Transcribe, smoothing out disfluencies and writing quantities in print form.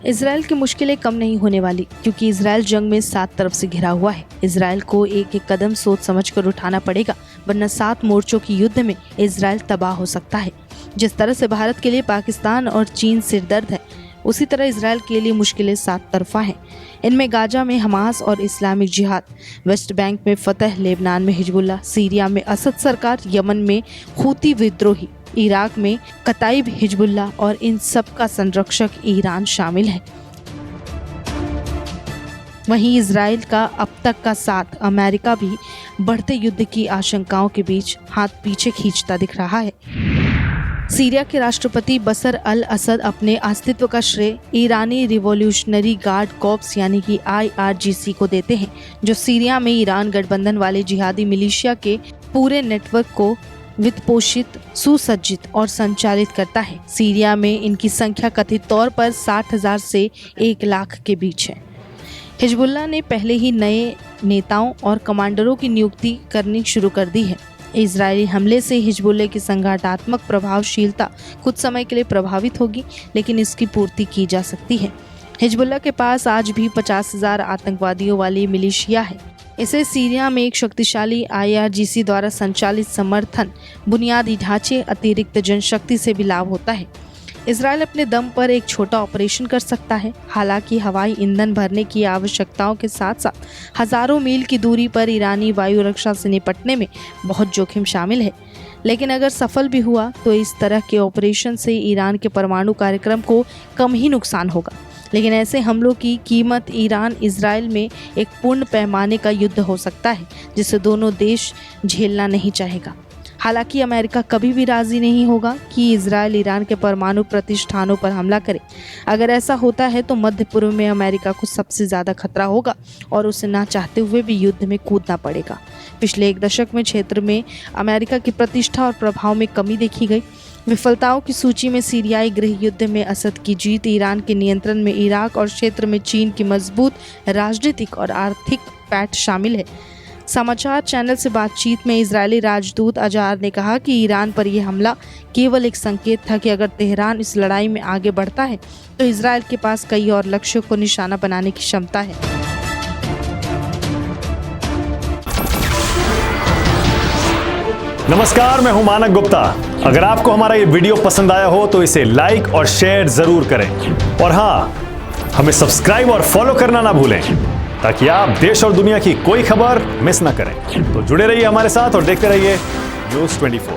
Israel की मुश्किलें कम नहीं होने वाली, क्योंकि इसराइल जंग में 7 तरफ से घिरा हुआ है। इसराइल को एक एक कदम सोच समझकर उठाना पड़ेगा, वरना 7 मोर्चों की युद्ध में इसराइल तबाह हो सकता है। जिस तरह से भारत के लिए पाकिस्तान और चीन सिरदर्द है, उसी तरह इसराइल के लिए मुश्किलें 7 तरफा हैं। इनमें गाजा में हमास और इस्लामिक जिहाद, वेस्ट बैंक में फतह, लेबनान में हिजबुल्ला, सीरिया में असद सरकार, यमन में हूती विद्रोही, इराक में कताइब हिजबुल्ला और इन सब का संरक्षक ईरान शामिल है। वहीं इसराइल का अब तक का साथ अमेरिका भी बढ़ते युद्ध की आशंकाओं के बीच हाथ पीछे खींचता दिख रहा है। सीरिया के राष्ट्रपति बशर अल असद अपने अस्तित्व का श्रेय ईरानी रिवॉल्यूशनरी गार्ड कॉर्प्स यानी कि IRGC को देते हैं, जो सीरिया में ईरान गठबंधन वाले जिहादी मिलिशिया के पूरे नेटवर्क को वित्त पोषित, सुसज्जित और संचालित करता है। सीरिया में इनकी संख्या कथित तौर पर 60,000 से 1 लाख के बीच है। हिजबुल्लाह ने पहले ही नए नेताओं और कमांडरों की नियुक्ति करनी शुरू कर दी है। इजरायली हमले से हिजबुल्लाह की संगठनात्मक प्रभावशीलता कुछ समय के लिए प्रभावित होगी, लेकिन इसकी पूर्ति की जा सकती है। हिजबुल्लाह के पास आज भी 50,000 आतंकवादियों वाली मिलिशिया है। इसे सीरिया में एक शक्तिशाली IRGC द्वारा संचालित समर्थन, बुनियादी ढांचे, अतिरिक्त जनशक्ति से भी लाभ होता है। इसराइल अपने दम पर एक छोटा ऑपरेशन कर सकता है। हालांकि हवाई ईंधन भरने की आवश्यकताओं के साथ साथ हजारों मील की दूरी पर ईरानी वायु रक्षा से निपटने में बहुत जोखिम शामिल है। लेकिन अगर सफल भी हुआ तो इस तरह के ऑपरेशन से ईरान के परमाणु कार्यक्रम को कम ही नुकसान होगा। लेकिन ऐसे हमलों की कीमत ईरान इजराइल में एक पूर्ण पैमाने का युद्ध हो सकता है, जिसे दोनों देश झेलना नहीं चाहेगा। हालांकि अमेरिका कभी भी राजी नहीं होगा कि इजराइल ईरान के परमाणु प्रतिष्ठानों पर हमला करे। अगर ऐसा होता है तो मध्य पूर्व में अमेरिका को सबसे ज़्यादा खतरा होगा और उसे ना चाहते हुए भी युद्ध में कूदना पड़ेगा। पिछले 1 दशक में क्षेत्र में अमेरिका की प्रतिष्ठा और प्रभाव में कमी देखी गई। विफलताओं की सूची में सीरियाई गृह युद्ध में असद की जीत, ईरान के नियंत्रण में इराक और क्षेत्र में चीन की मजबूत राजनीतिक और आर्थिक पैठ शामिल है। समाचार चैनल से बातचीत में इजरायली राजदूत अजार ने कहा कि ईरान पर यह हमला केवल एक संकेत था कि अगर तेहरान इस लड़ाई में आगे बढ़ता है तो इजरायल के पास कई और लक्ष्यों को निशाना बनाने की क्षमता है। नमस्कार, मैं हूं मानक गुप्ता। अगर आपको हमारा ये वीडियो पसंद आया हो तो इसे लाइक और शेयर जरूर करें, और हाँ, हमें सब्सक्राइब और फॉलो करना ना भूलें, ताकि आप देश और दुनिया की कोई खबर मिस ना करें। तो जुड़े रहिए हमारे साथ और देखते रहिए News 24।